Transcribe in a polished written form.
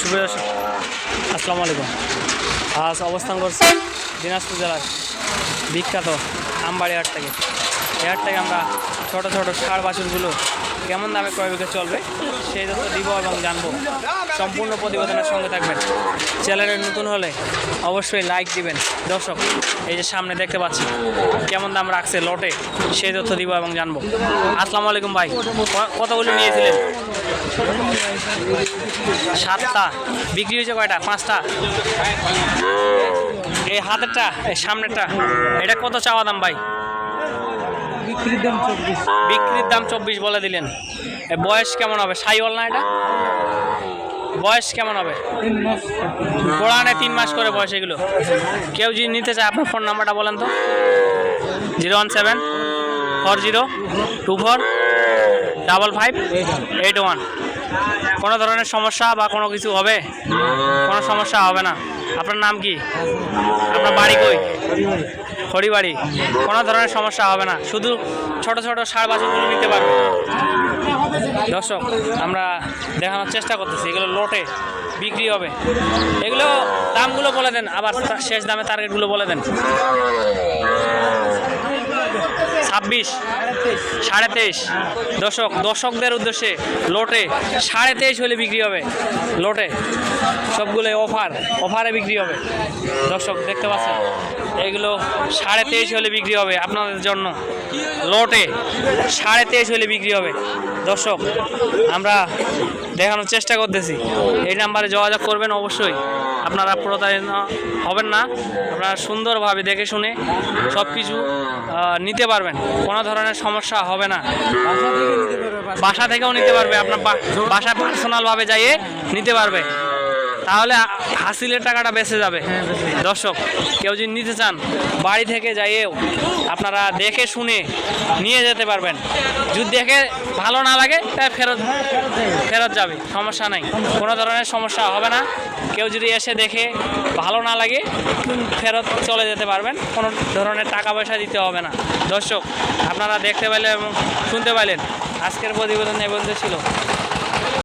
সুপ্রিয় দর্শক, আসসালামু আলাইকুম। আজ অবস্থান করছি দিনাজপুর জেলার বিখ্যাত আমবাড়ি হাট থেকে। এই হাট থেকে আমরা ছোটো ছোটো ষাঁড় বাছুরগুলো কেমন দামে ক্রয় বিক্রয় চলবে সেই তথ্য দিব এবং জানবো। সম্পূর্ণ প্রতিবেদনের সঙ্গে থাকবেন। চ্যানেলে নতুন হলে অবশ্যই লাইক দিবেন। দর্শক, এই যে সামনে দেখতে পাচ্ছি কেমন দাম রাখছে লটে, সেই তথ্য দিব এবং জানবো। আসসালামু আলাইকুম ভাই, কতগুলো নিয়েছিলেন? 7টা। বিক্রি হয়েছে কয়টা? 5টা। এই হাতেরটা, এই সামনেরটা, এটা কত চাওয়া দাম ভাই? বিক্রির দাম 24 বলে দিলেন। বয়স কেমন হবে? সাইওয়াল না এটা? বয়স কেমন হবে? গোড়ানে 3 মাস করে বয়স। এগুলো কেউ যদি নিতে চায় আপনার ফোন নাম্বারটা বলেন তো। 01740245581। কোনো ধরনের সমস্যা বা কোনো কিছু হবে? কোনো সমস্যা হবে না। আপনার নাম কি? আপনার বাড়ি কই? খড়িবাড়ি। কোনো ধরনের সমস্যা হবে না, শুধু ছোট ছোট ষাঁড় বাছুরগুলো নিতে পারবে। দর্শক, আমরা দেখানোর চেষ্টা করতেছি এগুলো লটে বিক্রি হবে। এগুলো দামগুলো বলে দেন, আবার শেষ দামে টার্গেটগুলো বলে দেন। 26, 23.5। দর্শকদের উদ্দেশ্যে লটে 23.5 হলে বিক্রি হবে। লটে সবগুলো অফারে বিক্রি হবে। দর্শক দেখতে পাচ্ছেন এগুলো 23.5 হলে বিক্রি হবে আপনাদের জন্য। লটে 23.5 হলে বিক্রি হবে। দর্শক, আমরা দেখানোর চেষ্টা করতেছি। এই নাম্বারে যোগাযোগ করবেন অবশ্যই। আপনারা প্রতারিত হবেন না। আপনারা সুন্দরভাবে দেখে শুনে সব কিছু নিতে পারবেন। কোনো ধরনের সমস্যা হবে না। বাসা থেকেও নিতে পারবে, আপনার বাসায় পার্সোনালভাবে যাইয়ে নিতে পারবে। তাহলে হাসিলের টাকাটা বেঁচে যাবে। দর্শক, কেউ যদি নিতে চান বাড়ি থেকে যাইয়েও আপনারা দেখে শুনে নিয়ে যেতে পারবেন। যদি দেখে ভালো না লাগে তাই ফেরত যাবে, সমস্যা নাই। কোনো ধরনের সমস্যা হবে না। কেউ যদি এসে দেখে ভালো না লাগে ফেরত চলে যেতে পারবেন। কোনো ধরনের টাকা পয়সা দিতে হবে না। দর্শক, আপনারা দেখতে পাইলেন এবং শুনতে পাইলেন। আজকের প্রতিবেদন এই পর্যন্ত ছিল।